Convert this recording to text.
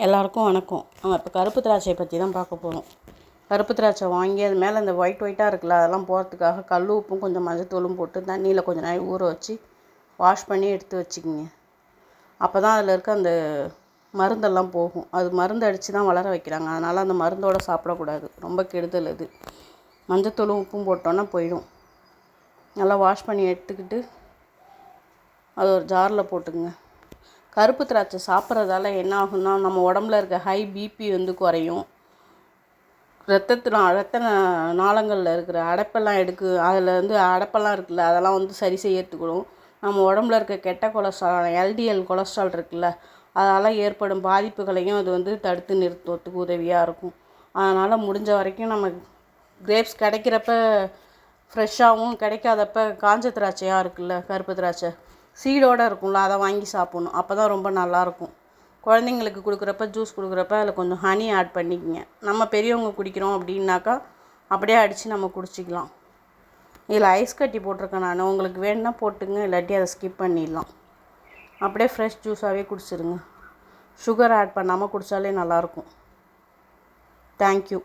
எல்லாருக்கும் வணக்கம். நம்ம இப்போ கருப்பு திராட்சையை பற்றி தான் பார்க்க போகிறோம். கருப்பு திராட்சை வாங்கி அது மேலே அந்த ஒயிட்டாக இருக்குல்ல, அதெல்லாம் போகிறதுக்காக கல் உப்பும் கொஞ்சம் மஞ்சத்தூளும் போட்டு தண்ணியில் கொஞ்சம் நேரம் ஊற வச்சு வாஷ் பண்ணி எடுத்து வச்சுக்கிங்க. அப்போ தான் அதில் இருக்க அந்த மருந்தெல்லாம் போகும். அது மருந்து அடித்து தான் வளர வைக்கிறாங்க. அதனால் அந்த மருந்தோடு சாப்பிடக்கூடாது, ரொம்ப கெடுதல் அது. மஞ்சத்தூளும் உப்பும் போட்டோன்னா போயிடும். நல்லா வாஷ் பண்ணி எடுத்துக்கிட்டு அது ஒரு ஜாரில் போட்டுக்குங்க. கருப்பு திராட்சை சாப்பிட்றதால என்ன ஆகும்னா, நம்ம உடம்புல இருக்க ஹை பிபி குறையும். ரத்த நாளங்களில் இருக்கிற அடைப்பெல்லாம் அதில் அடைப்பெல்லாம் இருக்குல்ல, அதெல்லாம் சரி செய்யறதுக்கும், நம்ம உடம்புல இருக்க கெட்ட கொலஸ்ட்ரால் எல்டிஎல் கொலஸ்ட்ரால் இருக்குல்ல, அதனால் ஏற்படும் பாதிப்புகளையும் அது தடுத்து நிறுத்துறதுக்கு உதவியாக இருக்கும். அதனால் முடிஞ்ச வரைக்கும் நம்ம கிரேப்ஸ் கிடைக்கிறப்ப ஃப்ரெஷ்ஷாகவும், கிடைக்காதப்ப காஞ்ச திராட்சையாக இருக்குல்ல, கருப்பு திராட்சை சீடோடு இருக்கும்ல, அதை வாங்கி சாப்பிட்ணும். அப்போ தான் ரொம்ப நல்லாயிருக்கும். குழந்தைங்களுக்கு கொடுக்குறப்ப ஜூஸ் கொடுக்குறப்ப அதில் கொஞ்சம் ஹனி ஆட் பண்ணிக்கங்க. நம்ம பெரியவங்க குடிக்கிறோம் அப்படின்னாக்கா அப்படியே அடித்து நம்ம குடிச்சிக்கலாம். இதில் ஐஸ் கட்டி போட்டிருக்கேன் நான். உங்களுக்கு வேணுன்னா போட்டுங்க, இல்லாட்டி அதை ஸ்கிப் பண்ணிடலாம். அப்படியே ஃப்ரெஷ் ஜூஸாகவே குடிச்சிருங்க. சுகர் ஆட் பண்ணாமல் குடித்தாலே நல்லாயிருக்கும். தேங்க்யூ.